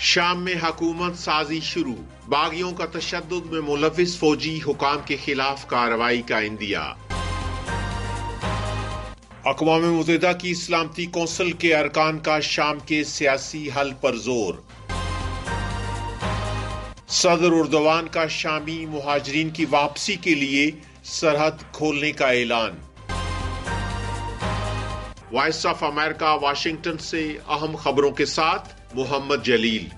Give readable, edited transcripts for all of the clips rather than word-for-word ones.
शाम में हुकूमत साजी शुरू, बागियों का तशद्दुद में मुलव्विस फौजी हुकाम के खिलाफ कार्रवाई का इंदिया। अक़वाम मुत्तहिदा की सलामती कौंसिल के अरकान का शाम के सियासी हल पर जोर। सदर उर्दवान का शामी मुहाजिरीन की वापसी के लिए सरहद खोलने का ऐलान। वॉइस ऑफ अमेरिका वाशिंगटन से अहम खबरों के साथ मोहम्मद जलील।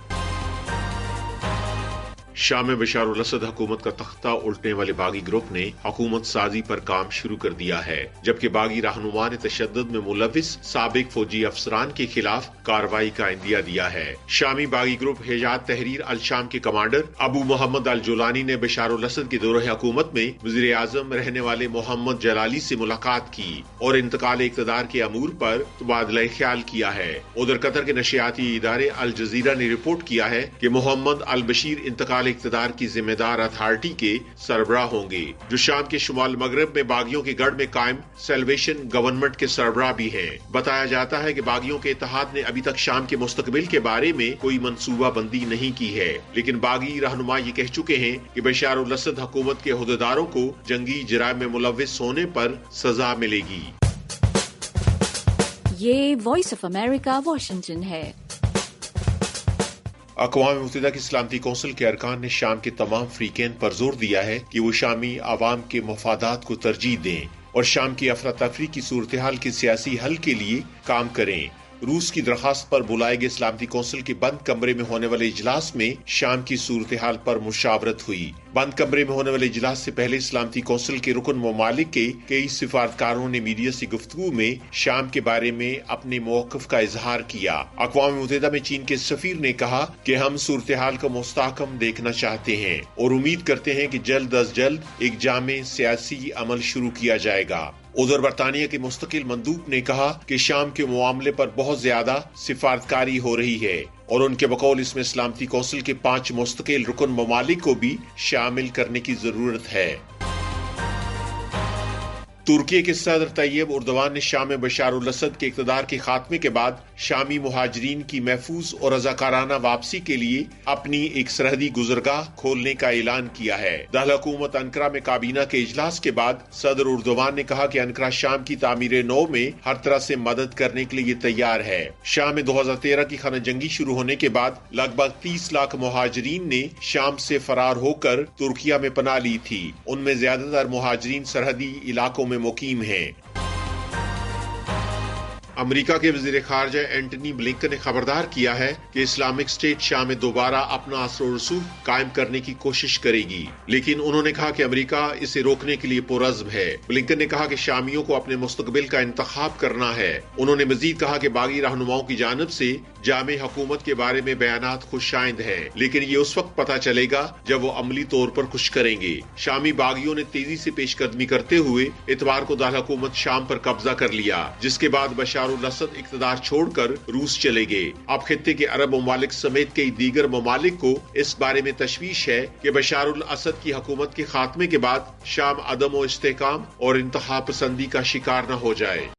शाम में बशार अल असद हुकूमत का तख्ता उल्टने वाले बागी ग्रुप ने हुकूमत साजी पर काम शुरू कर दिया है, जबकि बागी रहनुमा ने तशद्दुद में मुलव्विस साबिक फौजी अफसरान के खिलाफ कार्रवाई का इंदिया दिया है। शामी बागी ग्रुप हिजात तहरीर अल शाम के कमांडर अबू मोहम्मद अल जुलानी ने बशार अल असद के दौरे हुकूमत में वज़ीर आज़म रहने वाले मोहम्मद जलाली से मुलाकात की और इंतकाल इक़्तिदार के अमूर पर तबादला ख्याल किया है। उधर कतर के नशियाती इदारे अल जजीरा ने रिपोर्ट किया है कि मोहम्मद अल बशीर इंतकाल इक़्तिदार की जिम्मेदार अथॉरिटी के सरबराह होंगे, जो शाम के शुमाल मगरब में बागियों के गढ़ में कायम सैल्वेशन गवर्नमेंट के सरबराह भी हैं। बताया जाता है कि बागियों के इत्तेहाद ने अभी तक शाम के मुस्तकबिल के बारे में कोई मंसूबा बंदी नहीं की है, लेकिन बागी रहनुमा ये कह चुके हैं कि बशार अल असद हुकूमत के ओहदेदारों को जंगी जराइम में मुलव्विस होने पर सजा मिलेगी। ये वॉइस ऑफ अमेरिका वाशिंगटन है। अक़वाम मुत्तहिदा की सलामती कौंसिल के अरकान ने शाम के तमाम फ्रीकैन पर जोर दिया है कि वो शामी आवाम के मफादात को तरजीह दें और शाम की अफरा तफरी की सूरत हाल के सियासी हल के लिए काम करें। रूस की दरखास्त पर बुलाए गए सलामती कौंसिल के बंद कमरे में होने वाले इजलास में शाम की सूरत हाल पर मुशावरत हुई। बंद कमरे में होने वाले इजलास से पहले सलामती कौंसिल के रुकन ममालिक के कई सिफारतकारों ने मीडिया से गुफ्तगू में शाम के बारे में अपने मौक़िफ़ का इजहार किया। अक़वाम मुत्तहिदा में चीन के सफीर ने कहा कि हम सूरत हाल का मुस्तहकम देखना चाहते हैं और उम्मीद करते हैं कि जल्द अज जल्द एक जामे सियासी अमल शुरू किया जाएगा। उधर बरतानिया के मुस्तकिल मंदूब ने कहा कि शाम के मामले पर बहुत ज्यादा सिफारतकारी हो रही है और उनके बकौल इसमें सलामती कौंसिल के 5 मुस्तकिल रुकन ममालिक को भी शामिल करने की जरूरत है। तुर्की के सदर तैयब उर्दवान ने शाम में बशार अल असद के इक़्तिदार के खात्मे के बाद शामी मुहाजिरीन की महफूज और रज़ाकाराना वापसी के लिए अपनी एक सरहदी गुजरगाह खोलने का ऐलान किया है। दारुल हुकूमत अंकारा में काबीना के इजलास के बाद सदर उर्दवान ने कहा कि अंकारा शाम की तामीर नौ में हर तरह से मदद करने के लिए तैयार है। शाम में 2013 की खाना जंगी शुरू होने के बाद लगभग 30 लाख मुहाजिरीन ने शाम से फरार होकर तुर्किया में पनाह ली थी। उनमें ज्यादातर मुहाजिरीन सरहदी इलाकों में मुकीम हैं। अमेरिका के वज़ीर ख़ारिजा एंटनी ब्लिंकन ने खबरदार किया है कि इस्लामिक स्टेट शाम में दोबारा अपना असर और रसूख कायम करने की कोशिश करेगी, लेकिन उन्होंने कहा कि अमेरिका इसे रोकने के लिए पुरज़्म है। ब्लिंकन ने कहा कि शामियों को अपने मुस्तकबिल का इंतखाब करना है। उन्होंने मजीद कहा कि बागी रहनुमाओं की जानिब से जामे हुकूमत के बारे में बयानात खुशाइंद है, लेकिन ये उस वक्त पता चलेगा जब वो अमली तौर पर खुश करेंगे। शामी बागियों ने तेजी से पेशकदमी करते हुए इतवार को दारुल हुकूमत शाम पर कब्जा कर लिया, जिसके बाद बशार अल असद इक़्तिदार छोड़कर रूस चले गए। अब खित्ते के अरब ममालिक समेत कई दीगर ममालिक को इस बारे में तशवीश है कि बशार अल असद की हुकूमत के खात्मे के बाद शाम अदम व इस्तेहकाम और इंतहा पसंदी का शिकार न हो जाए।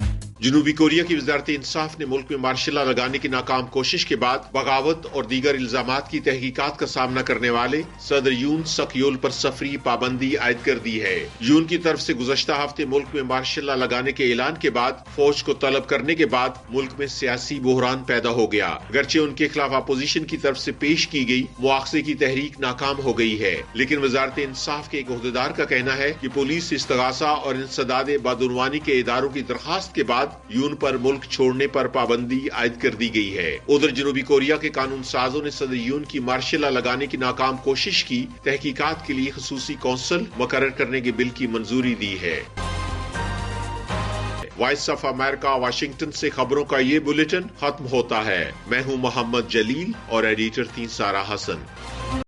जनूबी कोरिया की वज़ारत इंसाफ ने मुल्क में मार्शल लॉ लगाने की नाकाम कोशिश के बाद बगावत और दीगर इल्जामात की तहकीकात का सामना करने वाले सदर यून सक योल पर सफरी पाबंदी आयद कर दी है। यून की तरफ से गुज़श्ता हफ्ते मुल्क में मार्शल लॉ लगाने के ऐलान के बाद फौज को तलब करने के बाद मुल्क में सियासी बहरान पैदा हो गया। अगरचे उनके खिलाफ अपोजिशन की तरफ से पेश की गई मुआखजे की तहरीक नाकाम हो गई है, लेकिन वज़ारत इंसाफ के एक ओहदेदार का कहना है कि पुलिस इस्तगासा और इंसदाद बदउनवानी के इदारों की दरखास्त के बाद यून पर मुल्क छोड़ने पर पाबंदी आयद कर दी गई है। उधर जनूबी कोरिया के कानून साजों ने सदर यून की मार्शल लॉ लगाने की नाकाम कोशिश की तहकीकात के लिए खसूसी कौंसिल मुकर्रर करने के बिल की मंजूरी दी है। वॉइस ऑफ अमेरिका वाशिंगटन से खबरों का ये बुलेटिन खत्म होता है। मैं हूँ मोहम्मद जलील और एडिटर थी सारा हसन।